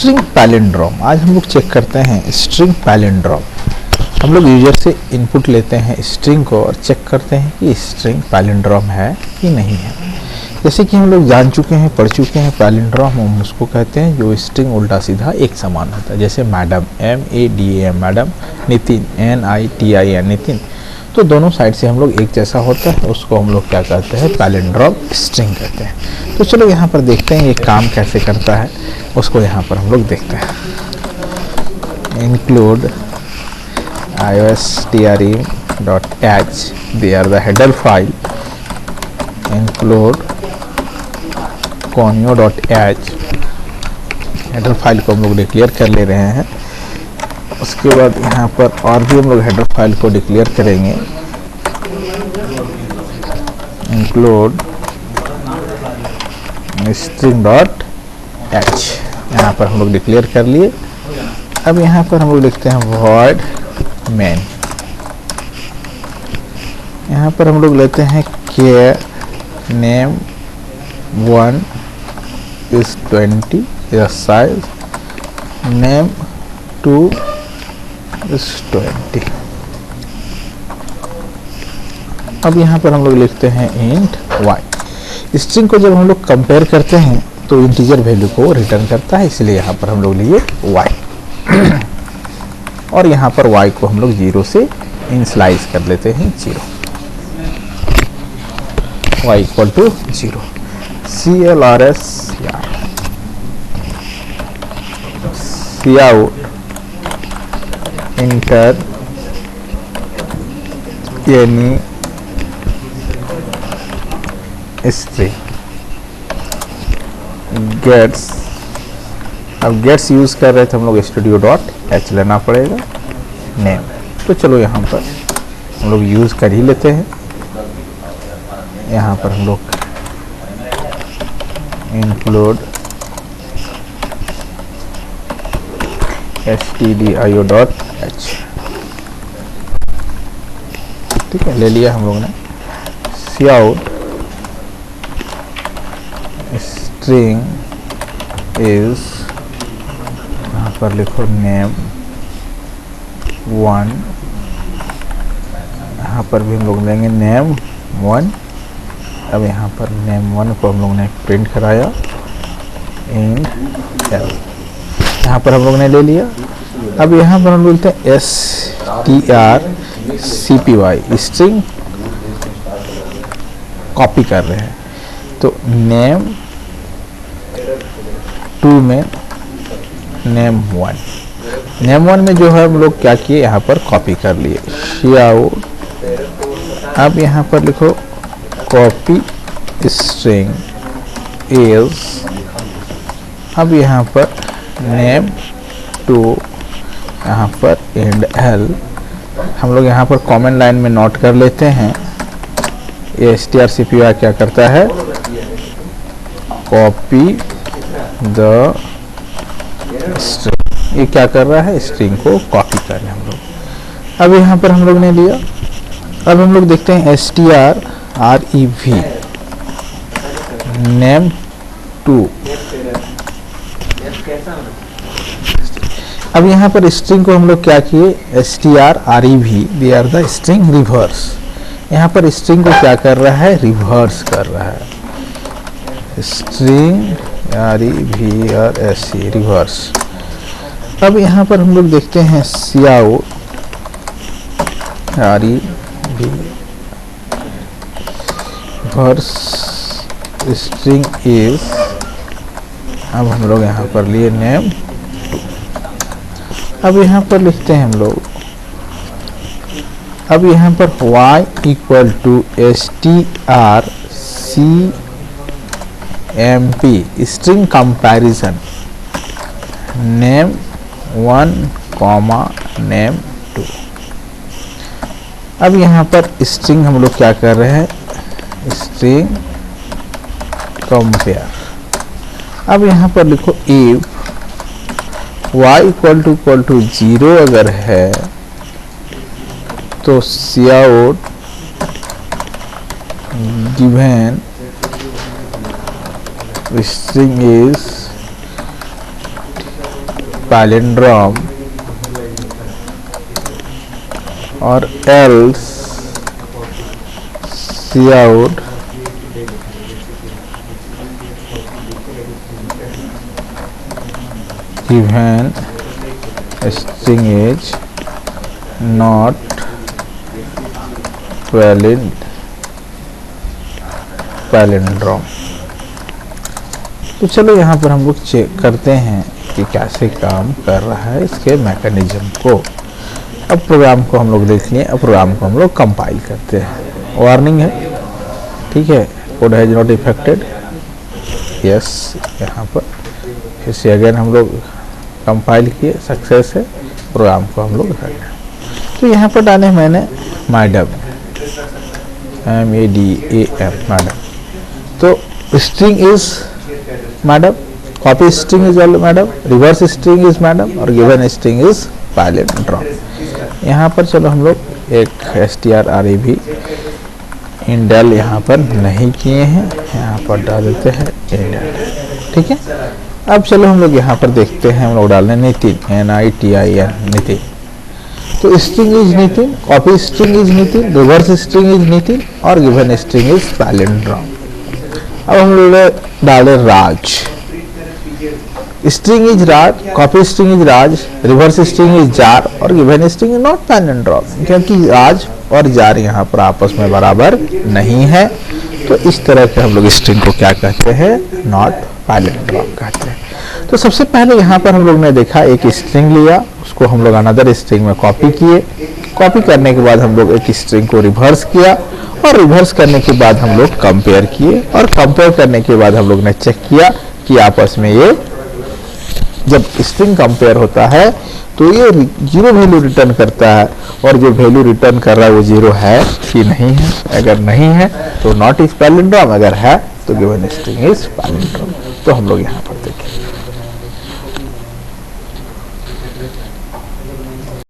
String palindrome. आज हम लोग चेक करते हैं स्ट्रिंग पैलिंड्रोम। हम लोग यूजर से इनपुट लेते हैं स्ट्रिंग को और चेक करते हैं कि स्ट्रिंग पैलिंड्रोम है कि नहीं है। जैसे कि हम लोग जान चुके हैं, पढ़ चुके हैं, पैलिंड्रोम हम उसको कहते हैं जो स्ट्रिंग उल्टा सीधा एक समान होता है। जैसे madam, MADAM madam, Nitin, NITIN Nitin, तो दोनों साइड से हम लोग एक जैसा होता है, उसको हम लोग क्या कहते हैं, पैलिंड्रोम स्ट्रिंग कहते हैं। तो चलो यहाँ पर देखते हैं ये काम कैसे करता है, उसको यहाँ पर हम लोग देखते हैं। include iostream.h, they are the header file. include conio.h, header file को हम लोग डिक्लेयर कर ले रहे हैं। उसके बाद यहाँ पर और भी हम लोग हेडर फाइल को डिक्लेयर करेंगे। include string.h, यहाँ पर हम लोग डिक्लेयर कर लिए। अब यहाँ पर हम लोग लिखते हैं void main। यहाँ पर हम लोग लेते हैं care name 1 is 20 is size, name 2 is 20। अब यहाँ पर हम लोग लिखते हैं int y। स्ट्रिंग को जब हम लोग कंपेयर करते हैं तो इंटीजर वैल्यू को रिटर्न करता है, इसलिए यहाँ पर हम लोग लिए y। और यहाँ पर y को हम लोग 0 से इनिशियलाइज कर लेते हैं 0, y equal to 0। CLRS cout enter any string gets। अब गेट्स यूज कर रहे थे हम लोग studio.h लेना पड़ेगा नेम। तो चलो यहाँ पर हम लोग यूज कर ही लेते हैं। यहाँ पर हम लोग include stdio.h, ठीक है, ले लिया हम लोग ने। cout string is, यहाँ पर लिखो name 1, यहाँ पर भी हम लोग लेंगे name 1। अब यहाँ पर name 1 को हम लोग ने प्रिंट कराया int l, यहाँ पर हम लोग ने ले लिया। अब यहाँ पर हम बोलते हैं strcpy, स्ट्रिंग कॉपी कर रहे हैं। तो name 2 में name 1, name 1 में जो है हम लोग क्या किए, यहाँ पर कॉपी कर लिए cout। अब यहाँ पर लिखो कॉपी स्ट्रिंग is, अब यहाँ पर name 2, यहाँ पर end l। हम लोग यहाँ पर कमेंट लाइन में नोट कर लेते हैं, ये strcpy क्या करता है, कॉपी द स्ट्रिंग। ये क्या कर रहा है, स्ट्रिंग को कॉपी कर रहे हैं हम लोग। अब यहाँ पर हम लोग ने लिया। अब हम लोग देखते हैं strrev name 2। अब यहाँ पर स्ट्रिंग को हम लोग क्या किए, strrev, they are the string reverse. यहाँ पर स्ट्रिंग को क्या कर रहा है, रिवर्स कर रहा है, स्ट्रिंग REVRSE रिवर्स। अब यहाँ पर हम लोग देखते हैं cout REV reverse string is, अब हम लोग यहाँ पर लिए नेम 2। अब यहाँ पर लिखते हैं हम लोग, अब यहाँ पर y equal to strcmp string comparison name 1, name 2। अब यहाँ पर स्ट्रिंग हम लोग क्या कर रहे हैं, स्ट्रिंग कंपेयर। अब यहाँ पर लिखो if y इक्वल टू 0 अगर है तो cout given string is palindrome or else Cout given string is not palindrome। तो चलो यहाँ पर हम लोग चेक करते हैं कि कैसे काम कर रहा है इसके मैकेनिज्म को। अब प्रोग्राम को हम लोग देख लिए, अब प्रोग्राम को हम लोग कंपाइल करते हैं। वार्निंग है, ठीक है, code has not affected, yes. यहाँ पर फिर से अगेन हम लोग कंपाइल किए, सक्सेस है, प्रोग्राम को हम लोग रन। तो यहाँ पर डाले मैंने मैडम, MADAM, मैडम। तो string is madam, copy string is madam, reverse string is madam और गिवन स्ट्रिंग इज पैलिंड्रोम। यहाँ पर चलो हम लोग एक strrev इंडेल यहाँ पर नहीं किए हैं, यहाँ पर डाल देते हैं इंडेल, ठीक है। अब चलो हम लोग यहाँ पर देखते हैं, हम लोग डालने नितिन, NITIN, नितिन। तो string is Nitin, copy string is Nitin, reverse string is Nitin और गिवन स्ट्रिंग इज पैलिंड्रोम। अब हम लोग डाले Raj, string is Raj, copy string is Raj, reverse string is jar और given string is not palindrome, क्योंकि राज और जार यहाँ पर आपस में बराबर नहीं है। तो इस तरह के हम लोग स्ट्रिंग को क्या कहते हैं, नॉट पैलिंड्रोम कहते हैं। तो सबसे पहले यहाँ पर हम लोग ने देखा, एक स्ट्रिंग लिया, उसको हम लोग अनदर स्ट्रिंग में कॉपी किए, कॉपी करने के बाद हम लोग एक स्ट्रिंग को रिवर्स किया और रिवर्स करने के बाद हम लोग कंपेयर किए और कंपेयर करने के बाद हम लोग ने चेक किया कि आपस में ये जब स्ट्रिंग कंपेयर होता है तो ये 0 वैल्यू रिटर्न करता है और जो वैल्यू रिटर्न कर रहा है वो 0 है कि नहीं है। अगर नहीं है तो नॉट इज पैलिंड्रोम, अगर है तो गिवन स्ट्रिंग इज पैलिंड्रोम। तो हम लोग यहाँ पर देखें,